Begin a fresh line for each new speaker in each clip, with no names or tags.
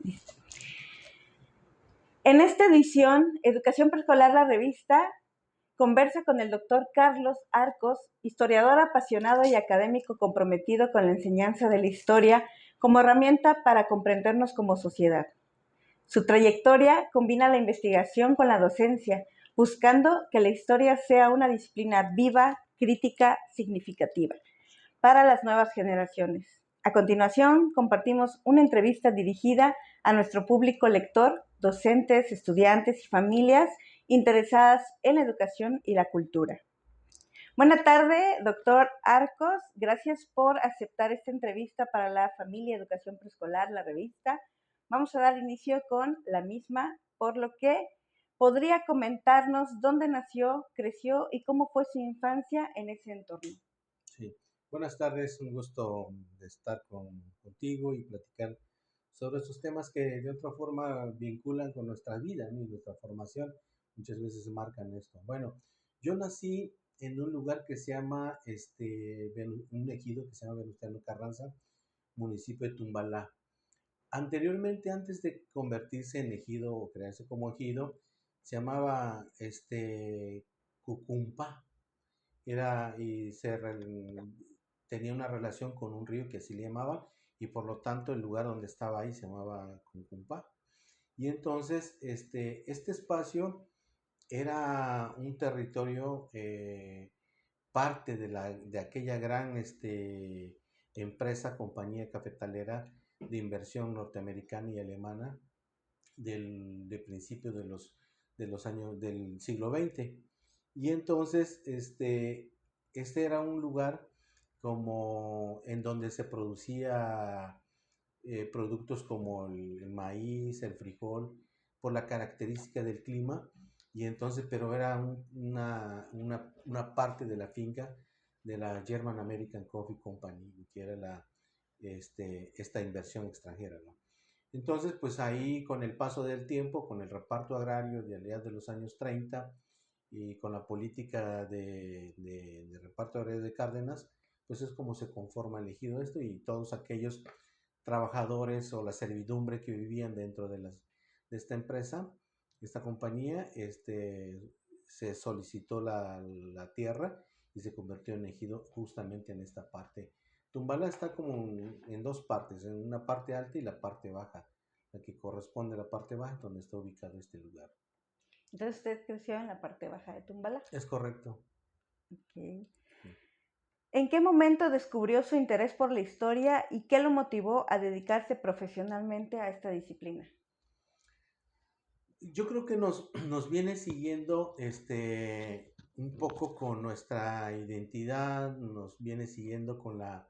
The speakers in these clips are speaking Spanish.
Listo. En esta edición, Educación Preescolar, la revista, conversa con el doctor Carlos Arcos, historiador apasionado y académico comprometido con la enseñanza de la historia como herramienta para comprendernos como sociedad. Su trayectoria combina la investigación con la docencia, buscando que la historia sea una disciplina viva, crítica, significativa para las nuevas generaciones. A continuación, compartimos una entrevista dirigida a nuestro público lector, docentes, estudiantes y familias interesadas en la educación y la cultura. Buenas tardes, doctor Arcos. Gracias por aceptar esta entrevista para la familia Educación Preescolar, la revista. Vamos a dar inicio con la misma, por lo que podría comentarnos dónde nació, creció y cómo fue su infancia en ese entorno.
Sí. Buenas tardes, un gusto de estar contigo y platicar sobre estos temas que de otra forma vinculan con nuestra vida, ¿no? Y nuestra formación, muchas veces marcan esto. Bueno, yo nací en un lugar que se llama, un ejido que se llama Venustiano Carranza, municipio de Tumbalá. Anteriormente, antes de convertirse en ejido o crearse como ejido, se llamaba, Cucumpa. Tenía una relación con un río que así le llamaban, y por lo tanto el lugar donde estaba ahí se llamaba Cuncumpa. Y entonces este espacio era un territorio, parte de aquella gran empresa, compañía cafetalera de inversión norteamericana y alemana de principios de los años del siglo XX. Y entonces, este era un lugar como en donde se producía productos como el maíz, el frijol, por la característica del clima. Y entonces, pero era una parte de la finca de la German American Coffee Company, que era esta inversión extranjera, ¿no? Entonces, pues ahí con el paso del tiempo, con el reparto agrario de allá de los años 30 y con la política de reparto agrario de Cárdenas, pues es como se conforma el ejido esto, y todos aquellos trabajadores o la servidumbre que vivían dentro de esta empresa, esta compañía, se solicitó la tierra y se convirtió en ejido justamente en esta parte. Tumbala está como en dos partes, en una parte alta y la parte baja. La que corresponde a la parte baja, donde está ubicado este lugar.
Entonces usted creció en la parte baja de Tumbalá.
Es correcto.
Okay.
Sí.
¿En qué momento descubrió su interés por la historia y qué lo motivó a dedicarse profesionalmente a esta disciplina?
Yo creo que nos viene siguiendo un poco con nuestra identidad, nos viene siguiendo con lo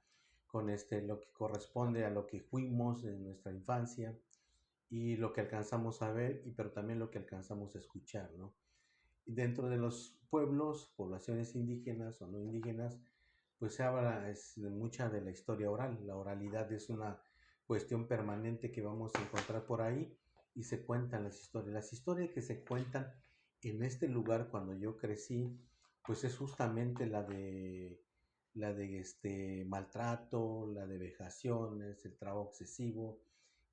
que corresponde a lo que fuimos en nuestra infancia y lo que alcanzamos a ver, pero también lo que alcanzamos a escuchar, ¿no? Y dentro de los pueblos, poblaciones indígenas o no indígenas, pues se habla de mucha de la historia oral. La oralidad es una cuestión permanente que vamos a encontrar por ahí, y se cuentan las historias. Las historias que se cuentan en este lugar cuando yo crecí, pues es justamente la de maltrato, la de vejaciones, el trabajo excesivo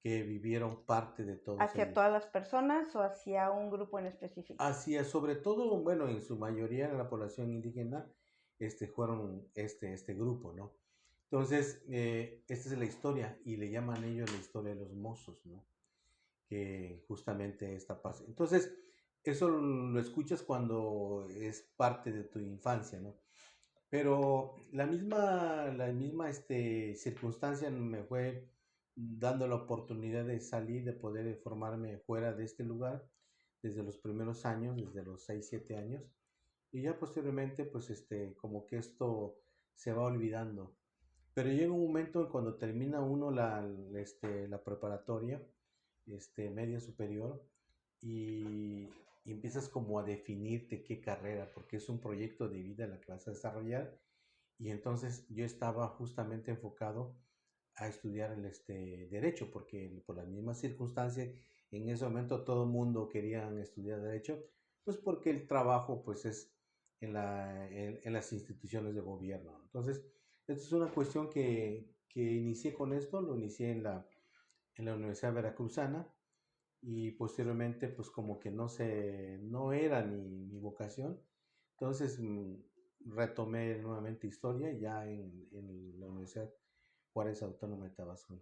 que vivieron parte de todos
¿Hacia
ellos.
todas las personas o hacia un grupo en específico?
Hacia, sobre todo, bueno, en su mayoría la población indígena, fueron este grupo, ¿no? Entonces, esta es la historia, y le llaman ellos la historia de los mozos, ¿no? Que justamente esta pasa. Entonces, eso lo escuchas cuando es parte de tu infancia, ¿no? Pero la misma circunstancia me fue dando la oportunidad de salir, de poder formarme fuera de este lugar desde los primeros años, desde los 6 7 años. Y ya posteriormente, pues como que esto se va olvidando. Pero llega un momento en cuando termina uno la preparatoria, media superior, y, y empiezas como a definirte qué carrera, porque es un proyecto de vida la que vas a desarrollar. Y entonces yo estaba justamente enfocado a estudiar derecho, porque por las mismas circunstancias, en ese momento todo el mundo quería estudiar derecho, pues porque el trabajo pues es en las instituciones de gobierno. Entonces, esta es una cuestión que inicié con esto, lo inicié en la Universidad Veracruzana y posteriormente pues como que no era mi vocación. Entonces retomé nuevamente historia ya en la Universidad Juárez Autónoma de Tabasco.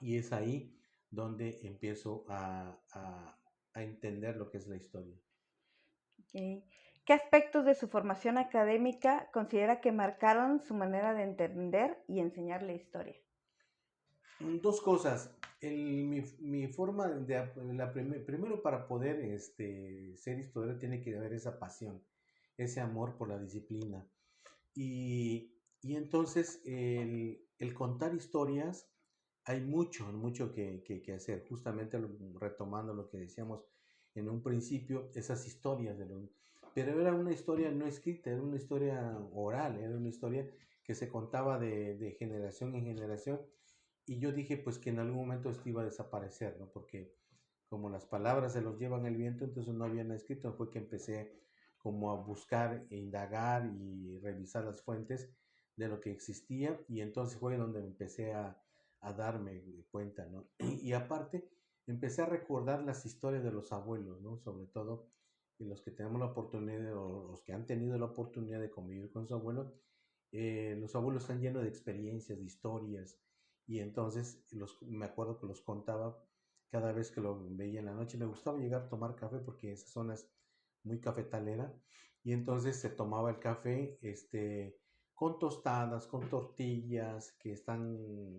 Y es ahí donde empiezo a entender lo que es la historia.
Ok. ¿Qué aspectos de su formación académica considera que marcaron su manera de entender y enseñar la historia?
Dos cosas. Mi forma primero para poder ser historiador tiene que haber esa pasión, ese amor por la disciplina. Y entonces el contar historias, hay mucho que hacer. Justamente retomando lo que decíamos en un principio, esas historias pero era una historia no escrita, era una historia oral, era una historia que se contaba de generación en generación. Y yo dije pues que en algún momento esto iba a desaparecer, ¿no? Porque como las palabras se los llevan el viento, entonces no habían escrito, fue que empecé como a buscar e indagar y revisar las fuentes de lo que existía y entonces fue donde empecé a darme cuenta, ¿no? Y aparte empecé a recordar las historias de los abuelos, ¿no? Sobre todo de los que tenemos la oportunidad o los que han tenido la oportunidad de convivir con su abuelo, los abuelos están llenos de experiencias, de historias, y entonces me acuerdo que los contaba cada vez que lo veía en la noche. Me gustaba llegar a tomar café porque esa zona es muy cafetalera, y entonces se tomaba el café con tostadas, con tortillas que están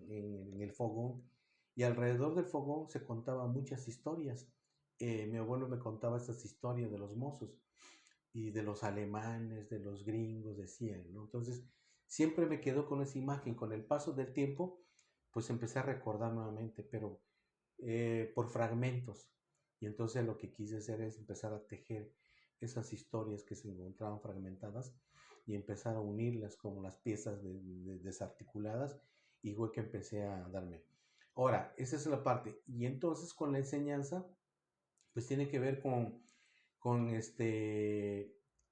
en el fogón, y alrededor del fogón se contaban muchas historias. Mi abuelo me contaba estas historias de los mozos y de los alemanes, de los gringos, decían, ¿no? Entonces, siempre me quedó con esa imagen. Con el paso del tiempo, pues empecé a recordar nuevamente, pero por fragmentos. Y entonces lo que quise hacer es empezar a tejer esas historias que se encontraban fragmentadas y empezar a unirlas como las piezas desarticuladas, y fue que empecé a darme. Ahora, esa es la parte. Y entonces con la enseñanza, pues tiene que ver con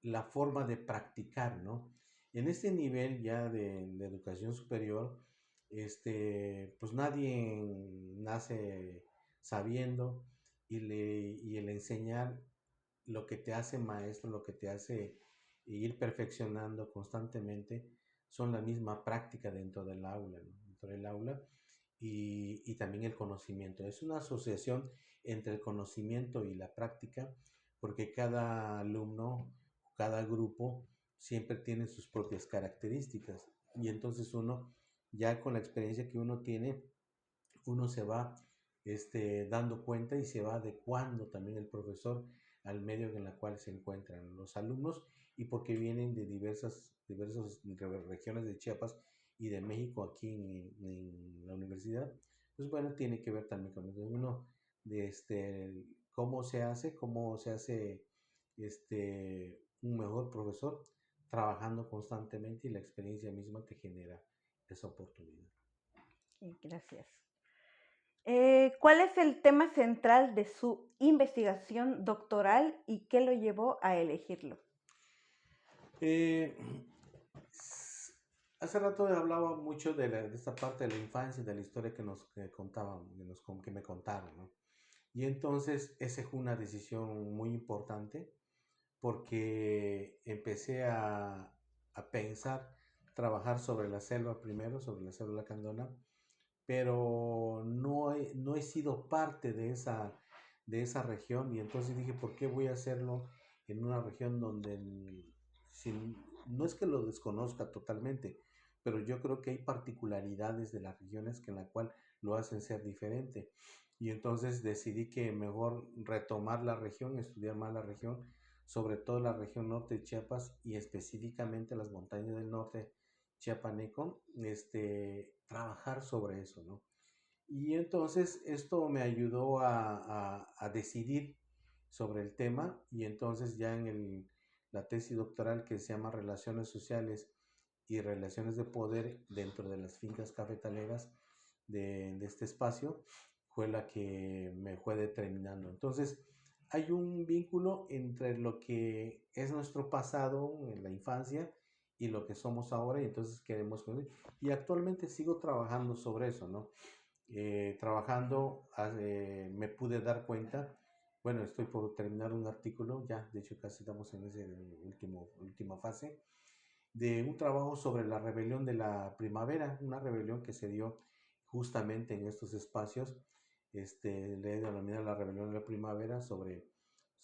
la forma de practicar, ¿no? En este nivel ya de educación superior, pues nadie nace sabiendo, y el enseñar lo que te hace maestro, lo que te hace ir perfeccionando constantemente, son la misma práctica dentro del aula, ¿no? Dentro del aula y también el conocimiento. Es una asociación entre el conocimiento y la práctica, porque cada alumno, cada grupo siempre tiene sus propias características, y entonces uno, ya con la experiencia que uno tiene, uno se va dando cuenta y se va adecuando también el profesor al medio en el cual se encuentran los alumnos, y porque vienen de diversas regiones de Chiapas y de México aquí en la universidad, pues bueno, tiene que ver también con uno de cómo se hace un mejor profesor trabajando constantemente, y la experiencia misma te genera esa oportunidad.
Gracias. ¿Cuál es el tema central de su investigación doctoral y qué lo llevó a elegirlo?
Eh, Hace rato hablaba mucho de esta parte de la infancia, de la historia que nos que contaban, que me contaron, ¿no? Y entonces esa fue una decisión muy importante, porque empecé a pensar, trabajar sobre la selva primero, sobre la selva lacandona, pero no he sido parte de esa región, y entonces dije, ¿por qué voy a hacerlo en una región donde no es que lo desconozca totalmente, pero yo creo que hay particularidades de las regiones que en la cual lo hacen ser diferente? Y entonces decidí que mejor retomar la región, estudiar más la región, sobre todo la región norte de Chiapas y específicamente las montañas del norte chiapaneco, trabajar sobre eso, ¿no? Y entonces esto me ayudó a decidir sobre el tema, y entonces ya la tesis doctoral, que se llama Relaciones Sociales y Relaciones de Poder dentro de las fincas cafetaleras de este espacio, fue la que me fue determinando. Entonces hay un vínculo entre lo que es nuestro pasado en la infancia y lo que somos ahora, y entonces queremos, y actualmente sigo trabajando sobre eso, ¿no? trabajando me pude dar cuenta, bueno, estoy por terminar un artículo, ya, de hecho casi estamos en esa última fase, de un trabajo sobre la rebelión de la primavera, una rebelión que se dio justamente en estos espacios. Le he denominado la rebelión de la primavera sobre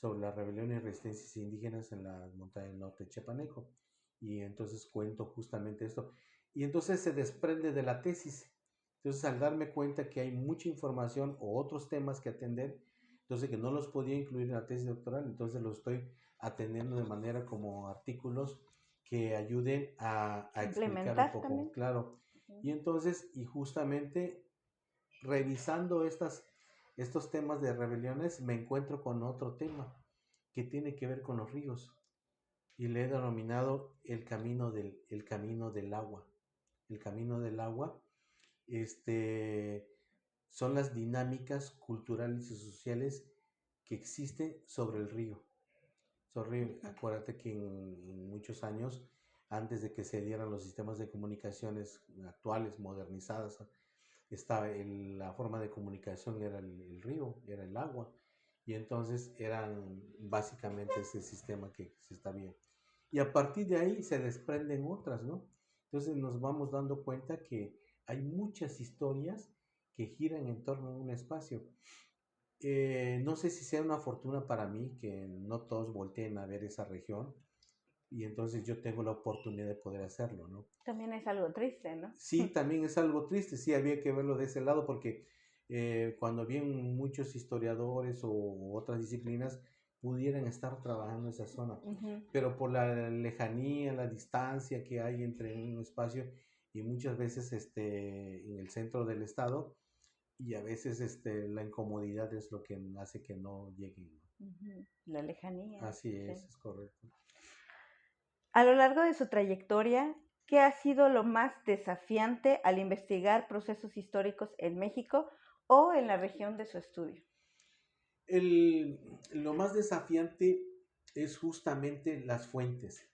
las rebeliones y resistencias indígenas en la montaña del norte de Chiapaneco. Y entonces cuento justamente esto. Y entonces se desprende de la tesis. Entonces al darme cuenta que hay mucha información o otros temas que atender, entonces que no los podía incluir en la tesis doctoral, entonces los estoy atendiendo de manera como artículos que ayuden a explicar un
Complementar
poco,
también.
claro. Y entonces, y justamente revisando estos temas de rebeliones, me encuentro con otro tema que tiene que ver con los ríos. Y le he denominado el camino del agua. El camino del agua, este, son las dinámicas culturales y sociales que existen sobre el río. Sorry, acuérdate que en muchos años, antes de que se dieran los sistemas de comunicaciones actuales, modernizadas, la forma de comunicación era el río, era el agua. Y entonces eran básicamente ese sistema que se está bien. Y a partir de ahí se desprenden otras, ¿no? Entonces nos vamos dando cuenta que hay muchas historias que giran en torno a un espacio. No sé si sea una fortuna para mí que no todos volteen a ver esa región y entonces yo tengo la oportunidad de poder hacerlo, ¿no?
También es algo triste, ¿no?
Sí, también es algo triste, sí, había que verlo de ese lado porque cuando bien muchos historiadores o otras disciplinas pudieran estar trabajando en esa zona,
Ujú.
pero por la lejanía, la distancia que hay entre un espacio y muchas veces en el centro del estado, y a veces la incomodidad es lo que hace que no lleguen, ¿no?
Ujú. La lejanía,
Así
sí.
es correcto.
A lo largo de su trayectoria, ¿qué ha sido lo más desafiante al investigar procesos históricos en México o en la región de su estudio?
Lo más desafiante es justamente las fuentes.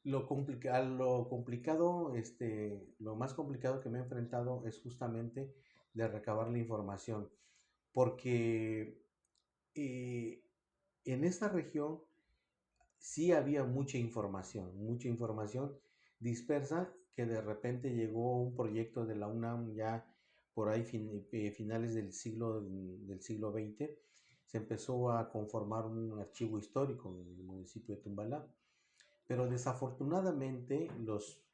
Lo complicado, lo más complicado que me he enfrentado es justamente de recabar la información, porque eh, en esta región sí había mucha información dispersa que de repente llegó un proyecto de la UNAM ya por ahí finales del siglo XX, se empezó a conformar un archivo histórico en el municipio de Tumbalá, pero desafortunadamente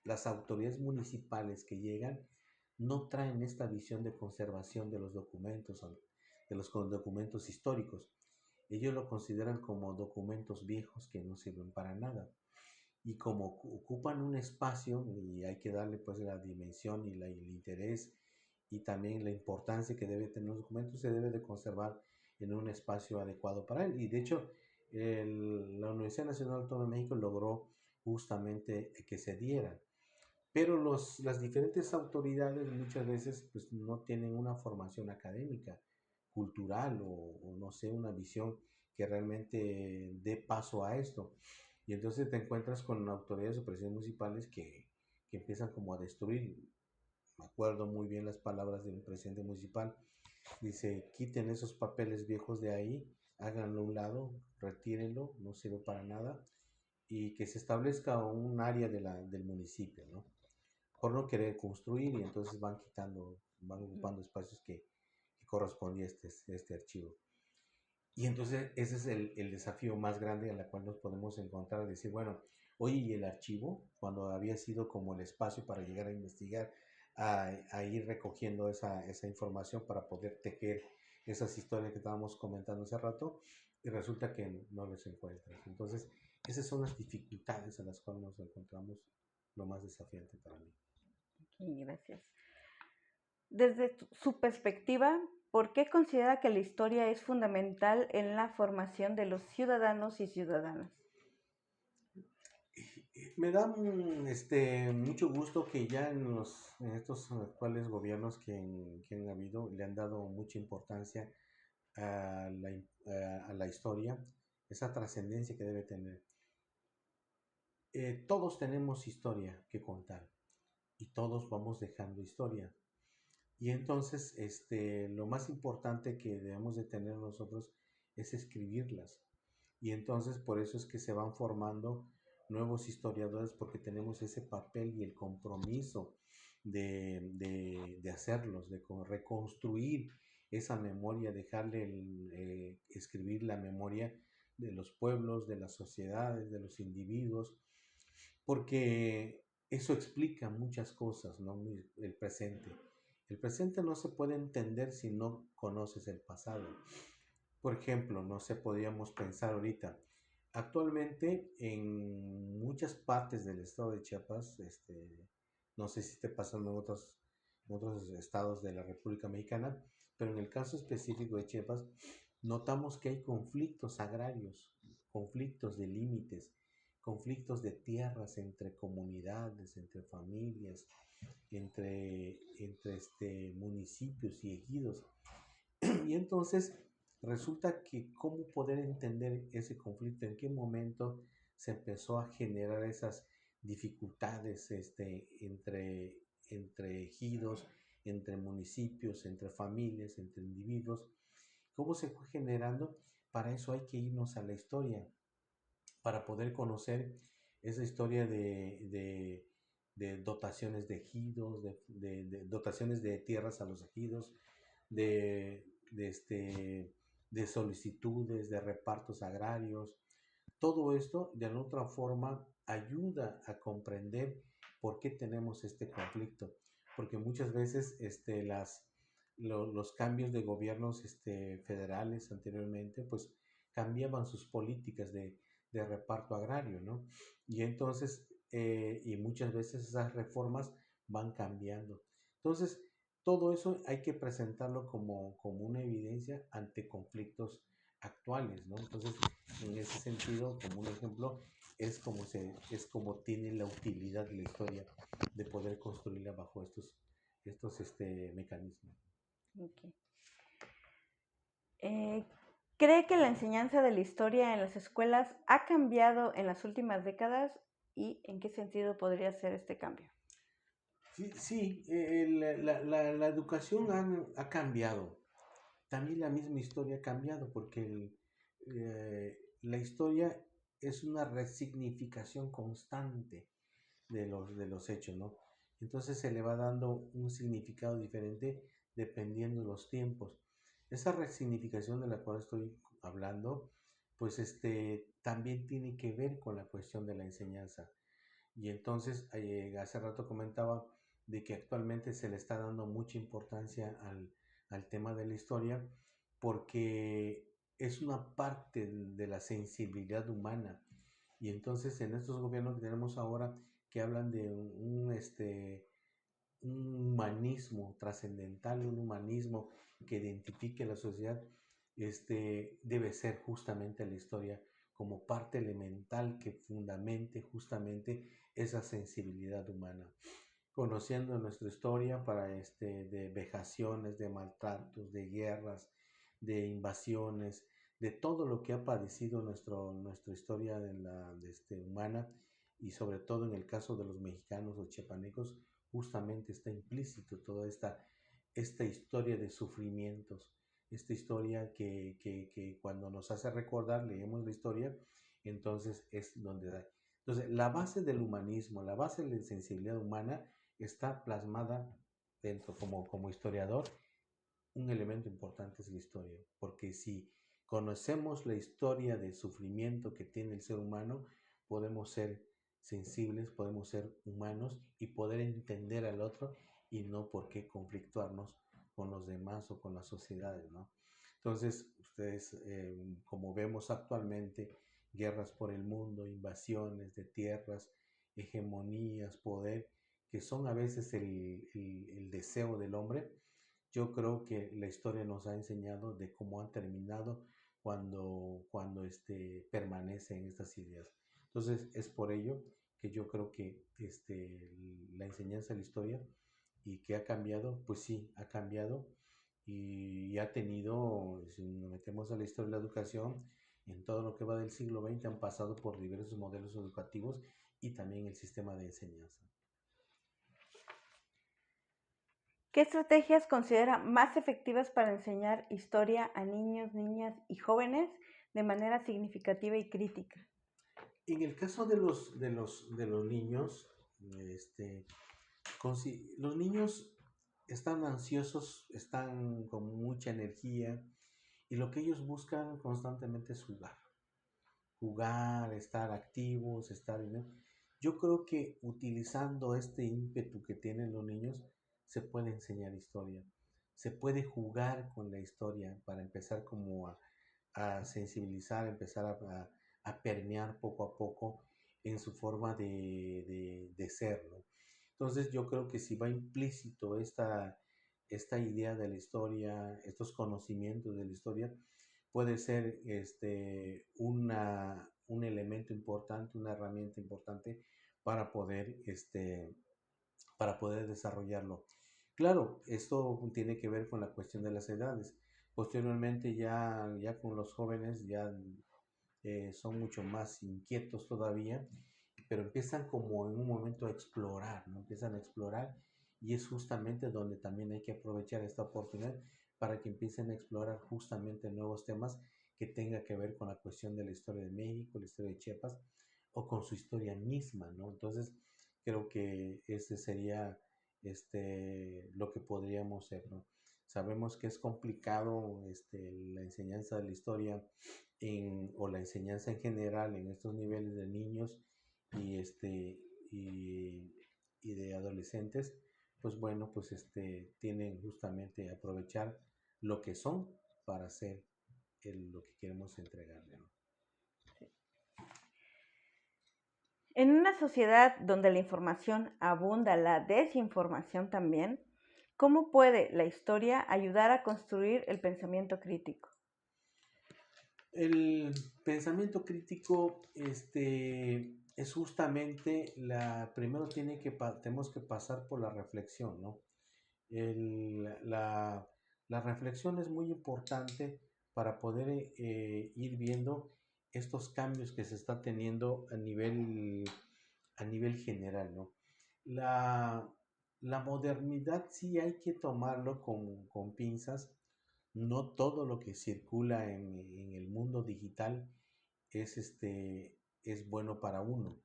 las autoridades municipales que llegan no traen esta visión de conservación de los documentos, de los documentos históricos. Ellos lo consideran como documentos viejos que no sirven para nada. Y como ocupan un espacio y hay que darle pues la dimensión y el interés y también la importancia que debe tener los documentos, se debe de conservar en un espacio adecuado para él. Y de hecho, la Universidad Nacional Autónoma de México logró justamente que se dieran. Pero las diferentes autoridades muchas veces pues, no tienen una formación académica, cultural o no sé, una visión que realmente dé paso a esto. Y entonces te encuentras con autoridades o presidentes municipales que empiezan como a destruir. Me acuerdo muy bien las palabras de un presidente municipal. Dice, quiten esos papeles viejos de ahí, háganlo a un lado, retírenlo, no sirve para nada. Y que se establezca un área del municipio, ¿no? Por no querer construir y entonces van quitando, van ocupando espacios que correspondía a este archivo. Y entonces ese es el desafío más grande en el cual nos podemos encontrar, decir, bueno, oye, y el archivo, cuando había sido como el espacio para llegar a investigar, a ir recogiendo esa información para poder tejer esas historias que estábamos comentando hace rato, y resulta que no los encuentras. Entonces, esas son las dificultades a las cuales nos encontramos, lo más desafiante para mí.
Y gracias. Desde su perspectiva, ¿por qué considera que la historia es fundamental en la formación de los ciudadanos y ciudadanas?
Me da mucho gusto que ya en estos actuales gobiernos que han habido le han dado mucha importancia a la historia, esa trascendencia que debe tener. Todos tenemos historia que contar y todos vamos dejando historia. Y entonces, lo más importante que debemos de tener nosotros es escribirlas. Y entonces por eso es que se van formando nuevos historiadores porque tenemos ese papel y el compromiso de hacerlos, de reconstruir esa memoria, dejarle escribir la memoria de los pueblos, de las sociedades, de los individuos, porque eso explica muchas cosas, ¿no? El presente. El presente no se puede entender si no conoces el pasado. Por ejemplo, no sé, podríamos pensar ahorita, actualmente en muchas partes del estado de Chiapas, no sé si esté pasando en otros estados de la República Mexicana, pero en el caso específico de Chiapas, notamos que hay conflictos agrarios, conflictos de límites, conflictos de tierras entre comunidades, entre familias, entre municipios y ejidos. Y entonces resulta que cómo poder entender ese conflicto, en qué momento se empezó a generar esas dificultades entre ejidos, entre municipios, entre familias, entre individuos, cómo se fue generando. Para eso hay que irnos a la historia, para poder conocer esa historia de dotaciones de ejidos, de dotaciones de tierras a los ejidos, de, de, este, de solicitudes, de repartos agrarios. Todo esto de alguna otra forma ayuda a comprender por qué tenemos este conflicto, porque muchas veces los cambios de gobiernos federales anteriormente pues cambiaban sus políticas de reparto agrario, ¿no? Y entonces, y muchas veces esas reformas van cambiando. Entonces, todo eso hay que presentarlo como una evidencia ante conflictos actuales, ¿no? Entonces, en ese sentido, como un ejemplo, es como tiene la utilidad de la historia de poder construirla bajo estos mecanismos.
Ok. Eh, ¿Cree que la enseñanza de la historia en las escuelas ha cambiado en las últimas décadas y en qué sentido podría ser este cambio?
Sí, sí, la educación ha cambiado. También la misma historia ha cambiado porque la historia es una resignificación constante de los hechos, ¿no? Entonces se le va dando un significado diferente dependiendo de los tiempos. Esa resignificación de la cual estoy hablando, pues también tiene que ver con la cuestión de la enseñanza. Y entonces, hace rato comentaba de que actualmente se le está dando mucha importancia al tema de la historia porque es una parte de la sensibilidad humana. Y entonces en estos gobiernos que tenemos ahora que hablan de un humanismo trascendental, un humanismo que identifique la sociedad, debe ser justamente la historia como parte elemental que fundamente justamente esa sensibilidad humana. Conociendo nuestra historia de vejaciones, de maltratos, de guerras, de invasiones, de todo lo que ha padecido nuestra historia humana, y sobre todo en el caso de los mexicanos o chiapanecos, justamente está implícito toda esta historia de sufrimientos, esta historia que cuando nos hace recordar, leemos la historia, entonces es donde da. Entonces, la base del humanismo, la base de la sensibilidad humana está plasmada dentro, como historiador, un elemento importante es la historia, porque si conocemos la historia del sufrimiento que tiene el ser humano, podemos ser sensibles, podemos ser humanos y poder entender al otro y no por qué conflictuarnos con los demás o con las sociedades, ¿no? Entonces, ustedes, como vemos actualmente, guerras por el mundo, invasiones de tierras, hegemonías, poder, que son a veces el deseo del hombre. Yo creo que la historia nos ha enseñado de cómo han terminado cuando permanecen estas ideas. Entonces, es por ello que yo creo que la enseñanza de la historia y que ha cambiado, pues sí, ha cambiado y ha tenido, si nos metemos a la historia de la educación, en todo lo que va del siglo XX han pasado por diversos modelos educativos y también el sistema de enseñanza.
¿Qué estrategias considera más efectivas para enseñar historia a niños, niñas y jóvenes de manera significativa y crítica?
En el caso de los niños, este, los niños están ansiosos, están con mucha energía y lo que ellos buscan constantemente es jugar, estar activos, ¿no? Yo creo que utilizando este ímpetu que tienen los niños, se puede enseñar historia, se puede jugar con la historia para empezar como a sensibilizar, empezar a permear poco a poco en su forma de ser, ¿no? Entonces yo creo que si va implícito esta idea de la historia, estos conocimientos de la historia, puede ser un elemento importante, una herramienta importante para poder, para poder desarrollarlo. Claro, esto tiene que ver con la cuestión de las edades. Posteriormente ya con los jóvenes ya son mucho más inquietos todavía, pero empiezan como en un momento a explorar, ¿no? Empiezan a explorar y es justamente donde también hay que aprovechar esta oportunidad para que empiecen a explorar justamente nuevos temas que tenga que ver con la cuestión de la historia de México, la historia de Chiapas o con su historia misma, ¿no? Entonces, creo que ese sería lo que podríamos hacer, ¿no? Sabemos que es complicado la enseñanza de la historia o la enseñanza en general en estos niveles de niños y y, y de adolescentes, pues bueno, pues tienen justamente aprovechar lo que son para hacer lo que queremos entregarle, ¿no?
En una sociedad donde la información abunda, la desinformación también, ¿cómo puede la historia ayudar a construir el pensamiento crítico?
El pensamiento crítico, es justamente primero tenemos que pasar por la reflexión, ¿no? El- la, la reflexión es muy importante para poder ir viendo estos cambios que se está teniendo a nivel general, ¿no? La, la modernidad sí hay que tomarlo con pinzas. No todo lo que circula en el mundo digital es bueno para uno.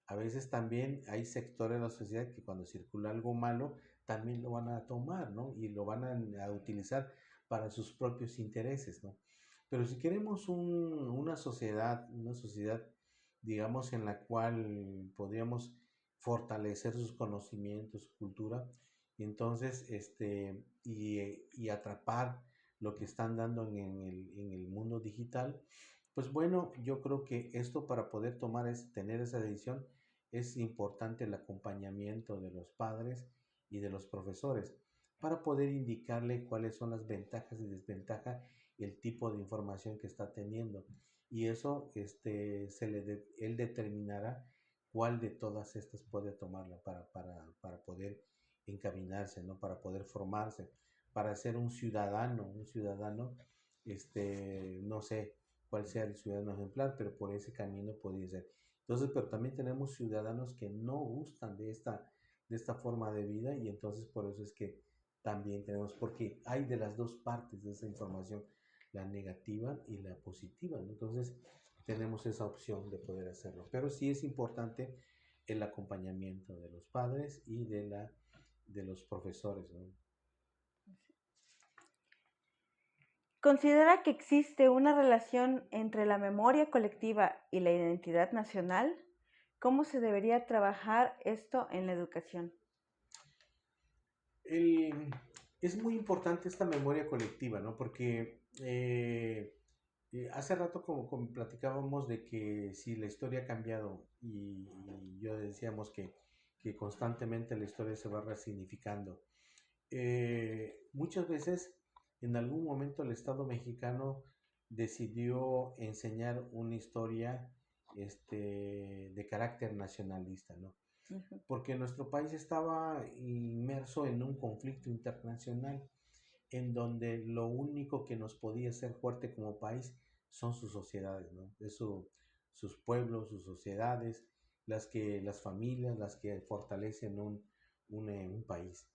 A veces también hay sectores de la sociedad que cuando circula algo malo, también lo van a tomar, ¿no? Y lo van a utilizar para sus propios intereses, ¿no? Pero si queremos una sociedad, digamos, en la cual podríamos fortalecer sus conocimientos, su cultura, y entonces, y atrapar lo que están dando en el mundo digital, pues bueno, yo creo que esto para poder tener esa decisión, es importante el acompañamiento de los padres y de los profesores para poder indicarle cuáles son las ventajas y desventajas y el tipo de información que está teniendo. Y eso, él determinará cuál de todas estas puede tomarla para poder encaminarse, ¿no? Para poder formarse, para ser un ciudadano, no sé cuál sea el ciudadano ejemplar, pero por ese camino podría ser. Entonces, pero también tenemos ciudadanos que no gustan de esta forma de vida y entonces por eso es que también tenemos, porque hay de las dos partes de esa información, la negativa y la positiva, ¿no? Entonces, tenemos esa opción de poder hacerlo. Pero sí es importante el acompañamiento de los padres y de los profesores, ¿no?
¿Considera que existe una relación entre la memoria colectiva y la identidad nacional? ¿Cómo se debería trabajar esto en la educación?
El- es muy importante esta memoria colectiva, ¿no? Porque hace rato como platicábamos de que si la historia ha cambiado y yo decíamos que constantemente la historia se va resignificando. Muchas veces, en algún momento, el Estado mexicano decidió enseñar una historia de carácter nacionalista, ¿no?
Ujú.
Porque nuestro país estaba inmerso en un conflicto internacional en donde lo único que nos podía hacer fuerte como país son sus sociedades, ¿no? Sus pueblos, sus sociedades, las familias, las que fortalecen un país.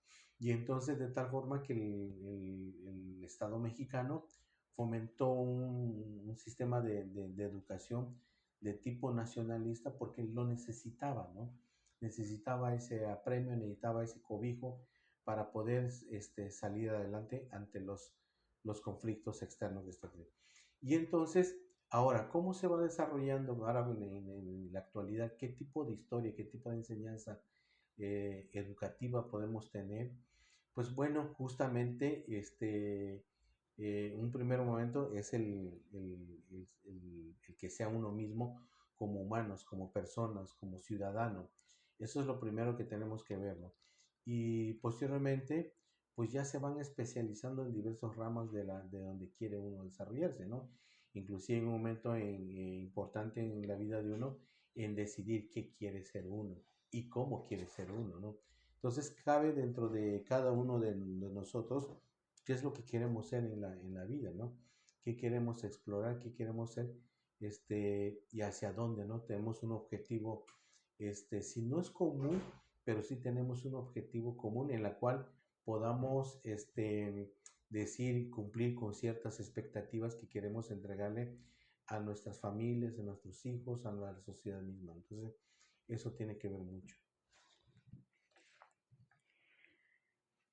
Y entonces de tal forma que el Estado mexicano fomentó un sistema de educación de tipo nacionalista porque lo necesitaba, ¿no? Necesitaba ese apremio, necesitaba ese cobijo para poder salir adelante ante los conflictos externos de este país. Y entonces, ahora, ¿cómo se va desarrollando ahora en la actualidad? ¿Qué tipo de historia, qué tipo de enseñanza educativa podemos tener? Pues bueno, justamente un primer momento es el que sea uno mismo como humanos, como personas, como ciudadano. Eso es lo primero que tenemos que ver, ¿no? Y posteriormente, pues ya se van especializando en diversas ramas de donde quiere uno desarrollarse, ¿no? Inclusive en un momento importante en la vida de uno en decidir qué quiere ser uno y cómo quiere ser uno, ¿no? Entonces cabe dentro de cada uno de nosotros qué es lo que queremos ser en la vida, ¿no? ¿Qué queremos explorar? ¿Qué queremos ser? Y hacia dónde, ¿no? Tenemos un objetivo, si no es común, pero sí tenemos un objetivo común en la cual podamos, decir, cumplir con ciertas expectativas que queremos entregarle a nuestras familias, a nuestros hijos, a la sociedad misma. Entonces, eso tiene que ver mucho.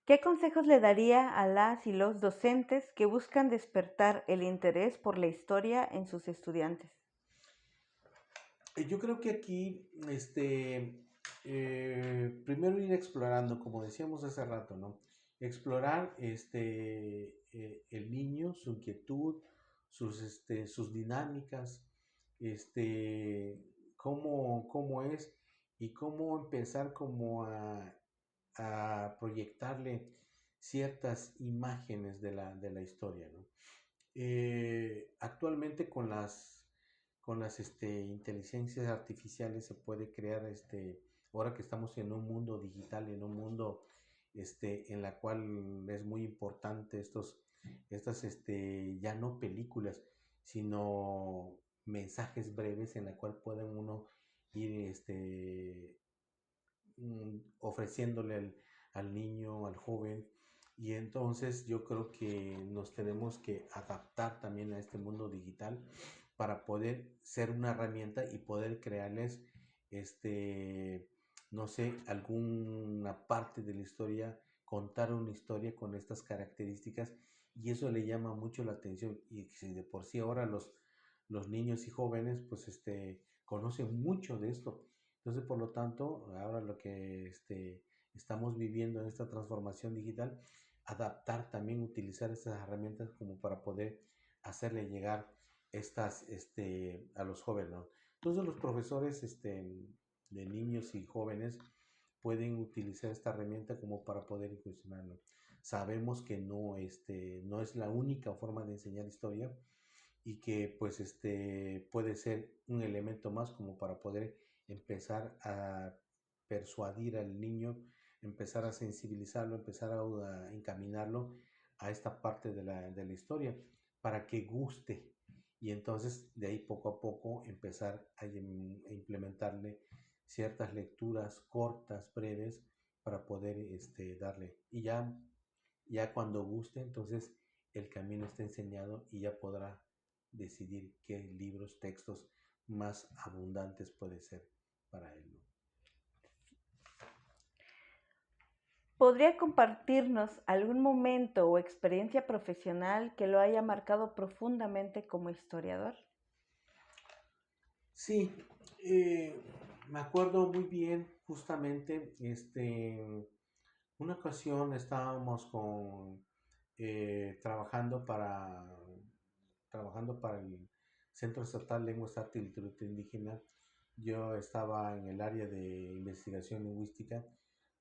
¿Qué consejos le daría a las y los docentes que buscan despertar el interés por la historia en sus estudiantes?
Yo creo que aquí, primero ir explorando, como decíamos hace rato, ¿no? Explorar, el niño, su inquietud, sus dinámicas, cómo es y cómo empezar como a proyectarle ciertas imágenes de la historia, ¿no? Actualmente con las inteligencias artificiales se puede crear, ahora que estamos en un mundo digital, en un mundo en la cual es muy importante estas ya no películas, sino mensajes breves en la cual pueden uno ir ofreciéndole al niño, al joven. Y entonces yo creo que nos tenemos que adaptar también a este mundo digital para poder ser una herramienta y poder crearles, no sé, alguna parte de la historia, contar una historia con estas características y eso le llama mucho la atención. Y si de por sí ahora los niños y jóvenes pues conocen mucho de esto, entonces, por lo tanto, ahora lo que estamos viviendo en esta transformación digital, adaptar también, utilizar estas herramientas como para poder hacerle llegar a los jóvenes, ¿no? Entonces, los profesores de niños y jóvenes pueden utilizar esta herramienta como para poder incursionarlo. Sabemos que no es la única forma de enseñar historia, y que pues puede ser un elemento más como para poder empezar a persuadir al niño, empezar a sensibilizarlo, empezar a encaminarlo a esta parte de la historia para que guste y entonces de ahí poco a poco empezar a implementarle ciertas lecturas cortas, breves, para poder darle. Y ya cuando guste, entonces el camino está enseñado y ya podrá decidir qué libros, textos más abundantes puede ser para él, ¿no?
¿Podría compartirnos algún momento o experiencia profesional que lo haya marcado profundamente como historiador?
Sí, me acuerdo muy bien, justamente, una ocasión estábamos trabajando para el Centro Estatal de Lenguas, Arte y Literatura Indígena. Yo estaba en el área de investigación lingüística.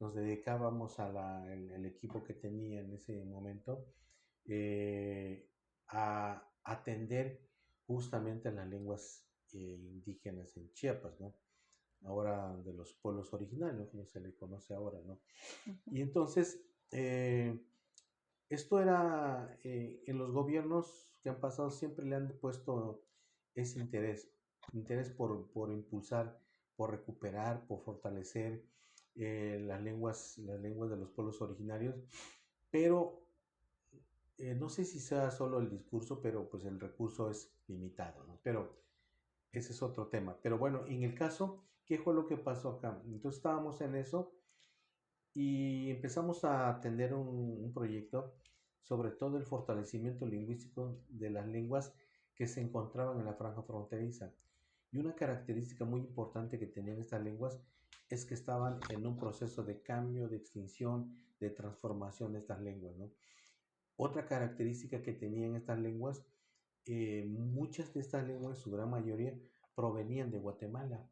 Nos dedicábamos el equipo que tenía en ese momento a atender justamente las lenguas indígenas en Chiapas, ¿no? Ahora de los pueblos originarios, como se le conoce ahora, ¿no?
Ujú.
Y entonces, esto era, en los gobiernos que han pasado siempre le han puesto ese interés por impulsar, por recuperar, por fortalecer las lenguas de los pueblos originarios, pero no sé si sea solo el discurso, pero pues el recurso es limitado, ¿no? Pero ese es otro tema. Pero bueno, en el caso, ¿qué fue lo que pasó acá? Entonces estábamos en eso y empezamos a atender un proyecto sobre todo el fortalecimiento lingüístico de las lenguas que se encontraban en la franja fronteriza. Y una característica muy importante que tenían estas lenguas es que estaban en un proceso de cambio, de extinción, de transformación de estas lenguas, ¿no? Otra característica que tenían estas lenguas, muchas de estas lenguas, su gran mayoría, provenían de Guatemala.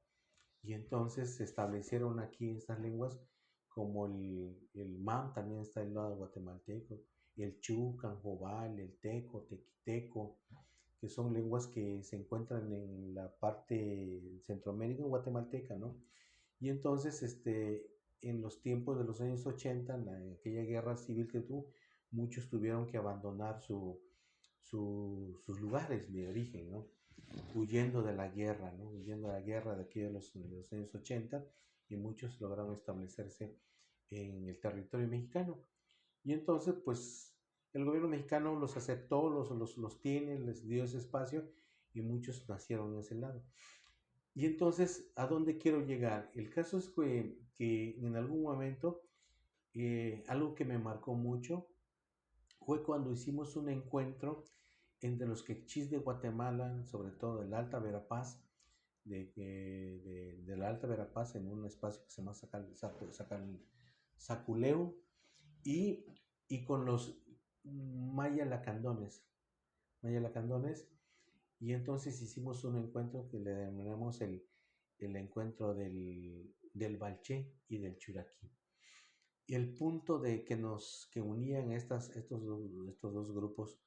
Y entonces se establecieron aquí estas lenguas como el MAM, también está el lado guatemalteco, el Chucan, Jobal, el Teco, Tequiteco, que son lenguas que se encuentran en la parte Centroamérica guatemalteca, ¿no? Y entonces, en los tiempos de los años 80, en aquella guerra civil que tuvo, muchos tuvieron que abandonar sus lugares de origen, ¿no? Huyendo de la guerra, ¿no? Huyendo de la guerra de aquí de los años 80, y muchos lograron establecerse en el territorio mexicano. Y entonces, pues, el gobierno mexicano los aceptó, los tiene, les dio ese espacio, y muchos nacieron en ese lado. Y entonces, ¿a dónde quiero llegar? El caso es que en algún momento, algo que me marcó mucho fue cuando hicimos un encuentro entre los quechís de Guatemala, sobre todo del Alta Verapaz, de la Alta Verapaz, en un espacio que se llama Saculeu, y, y con los Maya Lacandones, Maya Lacandones, y entonces hicimos un encuentro que le denominamos el encuentro del Balché y del Churaquí. Y el punto de que unían estos dos grupos,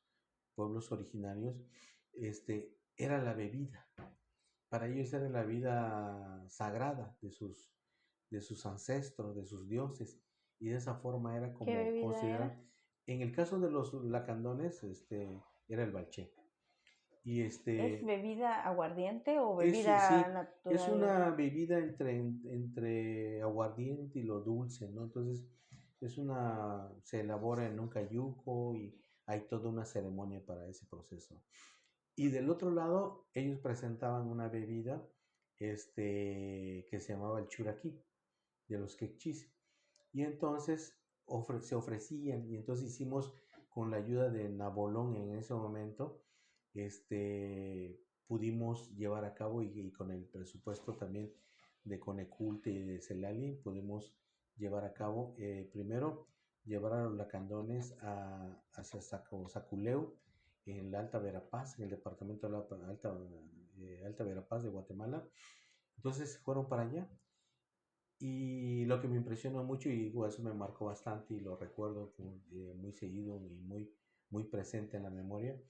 pueblos originarios, era la bebida. Para ellos era la vida sagrada de sus ancestros, de sus dioses, y de esa forma era
¿Qué
como
bebida
consideran.
era?
En el caso de los lacandones, era el balché. Y
¿Es bebida aguardiente o
es,
bebida
sí, es
natural?
una bebida entre aguardiente y lo dulce, ¿no? Entonces, se elabora en un cayuco y hay toda una ceremonia para ese proceso. Y del otro lado, ellos presentaban una bebida, que se llamaba el churaquí, de los quechís. Y entonces se ofrecían, y entonces hicimos con la ayuda de Nabolón en ese momento, pudimos llevar a cabo y con el presupuesto también de Coneculte y de Celali, pudimos llevar a cabo, primero, llevar a los lacandones hacia Saculeu, en la Alta Verapaz, en el departamento de la Alta Verapaz de Guatemala. Entonces fueron para allá, y lo que me impresionó mucho, y digo, eso me marcó bastante y lo recuerdo muy seguido y muy presente en la memoria,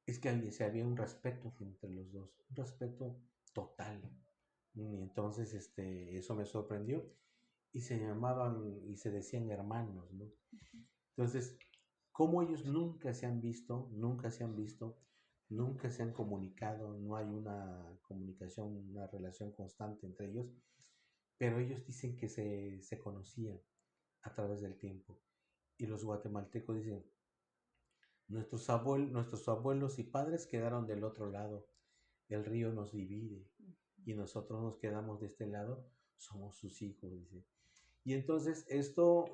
es que había un respeto entre los dos, un respeto total. Y entonces eso me sorprendió, y se llamaban y se decían hermanos, ¿no? Entonces, como ellos nunca se han visto, nunca se han visto, nunca se han comunicado, no hay una comunicación, una relación constante entre ellos, pero ellos dicen que se conocían a través del tiempo. Y los guatemaltecos dicen, nuestros abuelos y padres quedaron del otro lado, el río nos divide y nosotros nos quedamos de este lado, somos sus hijos, dice. Y entonces esto,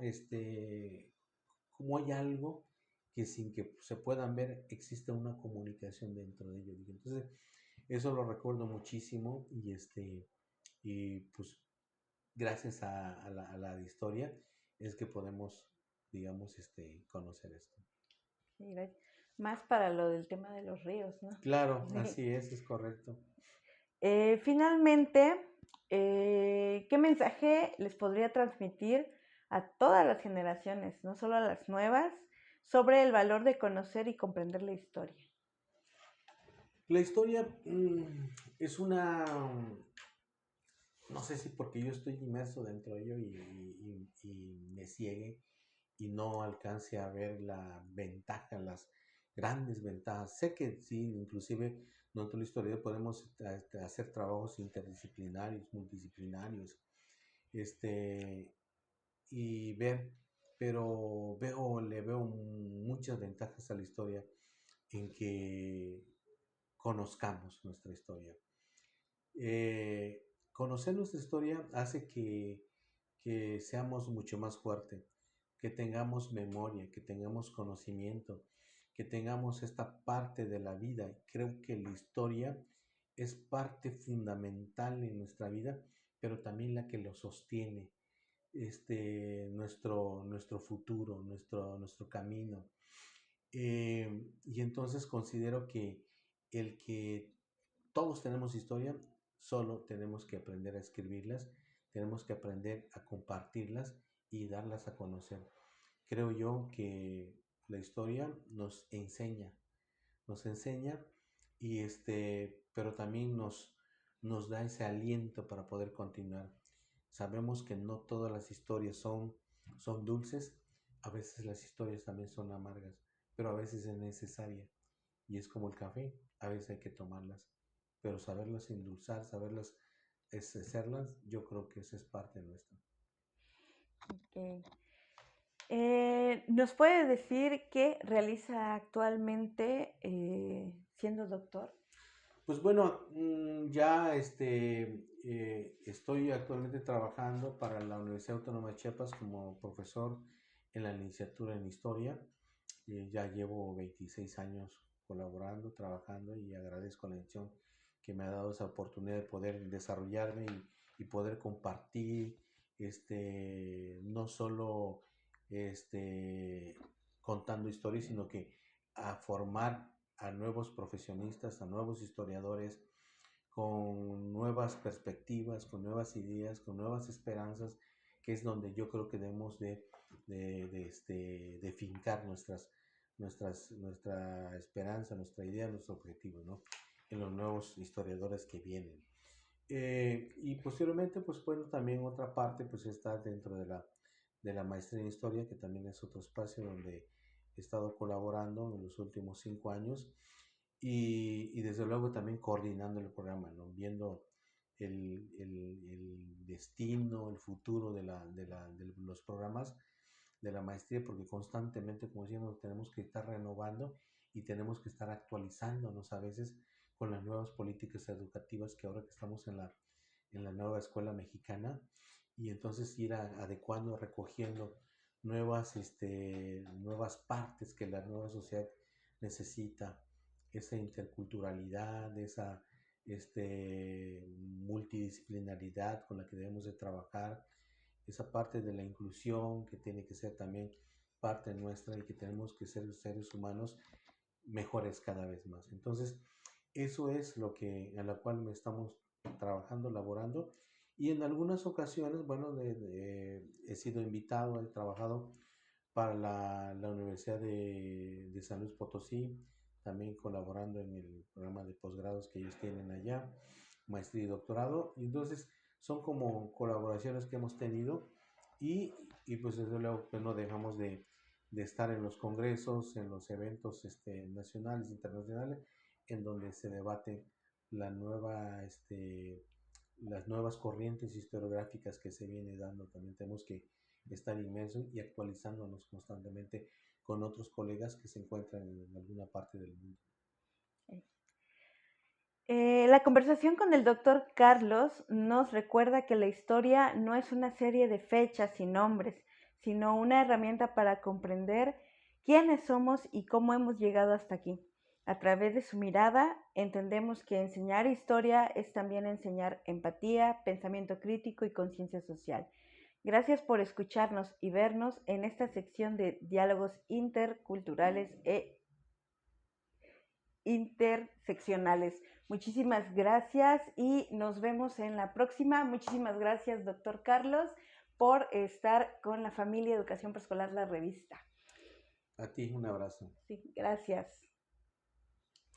como hay algo que sin que se puedan ver, existe una comunicación dentro de ellos. Entonces, eso lo recuerdo muchísimo, y pues gracias a la historia es que podemos, digamos, conocer esto.
Sí, más para lo del tema de los ríos, ¿no?
Claro,
Sí.
así es correcto.
Finalmente, ¿qué mensaje les podría transmitir a todas las generaciones, no solo a las nuevas, sobre el valor de conocer y comprender la historia?
La historia es no sé si porque yo estoy inmerso dentro de ello y me ciegue y no alcance a ver la ventaja, las grandes ventajas. Sé que sí, inclusive nosotros los historiadores podemos hacer trabajos interdisciplinarios, multidisciplinarios, este, y ver, pero le veo muchas ventajas a la historia en que conozcamos nuestra historia. Conocer nuestra historia hace que seamos mucho más fuertes, que tengamos memoria, que tengamos conocimiento, que tengamos esta parte de la vida. Creo que la historia es parte fundamental en nuestra vida, pero también la que lo sostiene, nuestro futuro, nuestro camino. Y entonces considero que el que todos tenemos historia, solo tenemos que aprender a escribirlas, tenemos que aprender a compartirlas y darlas a conocer. Creo yo que la historia nos enseña y pero también nos da ese aliento para poder continuar. Sabemos que no todas las historias son dulces, a veces las historias también son amargas, pero a veces es necesaria. Y es como el café, a veces hay que tomarlas, pero saberlas endulzar, saberlas hacerlas, yo creo que esa es parte nuestra.
Okay. ¿Nos puede decir qué realiza actualmente siendo doctor?
Pues bueno, ya estoy actualmente trabajando para la Universidad Autónoma de Chiapas como profesor en la licenciatura en Historia. Ya llevo 26 años colaborando, trabajando y agradezco la atención que me ha dado esa oportunidad de poder desarrollarme y poder compartir, no solo contando historias, sino que a formar a nuevos profesionistas, a nuevos historiadores, con nuevas perspectivas, con nuevas ideas, con nuevas esperanzas, que es donde yo creo que debemos de fincar nuestra esperanza, nuestra idea, nuestro objetivo, ¿no? En los nuevos historiadores que vienen. Y posteriormente, pues bueno, también otra parte, pues está dentro de la maestría en historia, que también es otro espacio donde he estado colaborando en los últimos 5 años y desde luego también coordinando el programa, ¿no? Viendo el destino, el futuro de los programas de la maestría, porque constantemente, como decíamos, tenemos que estar renovando y tenemos que estar actualizándonos a veces con las nuevas políticas educativas que ahora que estamos en la nueva escuela mexicana y entonces ir adecuando, recogiendo nuevas partes que la nueva sociedad necesita, esa interculturalidad, esa multidisciplinaridad con la que debemos de trabajar, esa parte de la inclusión que tiene que ser también parte nuestra y que tenemos que ser seres humanos mejores cada vez más. Entonces, eso es lo que a la cual estamos trabajando, laborando y en algunas ocasiones, bueno, he sido invitado, he trabajado para la Universidad de San Luis Potosí, también colaborando en el programa de posgrados que ellos tienen allá, maestría y doctorado. Y entonces son como colaboraciones que hemos tenido y pues desde luego pues no dejamos de estar en los congresos, en los eventos nacionales, internacionales, en donde se debate la nueva, las nuevas corrientes historiográficas que se viene dando. También tenemos que estar inmersos y actualizándonos constantemente con otros colegas que se encuentran en alguna parte del mundo.
La conversación con el doctor Carlos nos recuerda que la historia no es una serie de fechas y nombres, sino una herramienta para comprender quiénes somos y cómo hemos llegado hasta aquí. A través de su mirada, entendemos que enseñar historia es también enseñar empatía, pensamiento crítico y conciencia social. Gracias por escucharnos y vernos en esta sección de diálogos interculturales e interseccionales. Muchísimas gracias y nos vemos en la próxima. Muchísimas gracias, doctor Carlos, por estar con la familia Educación Preescolar, la revista.
A ti un abrazo.
Sí, gracias.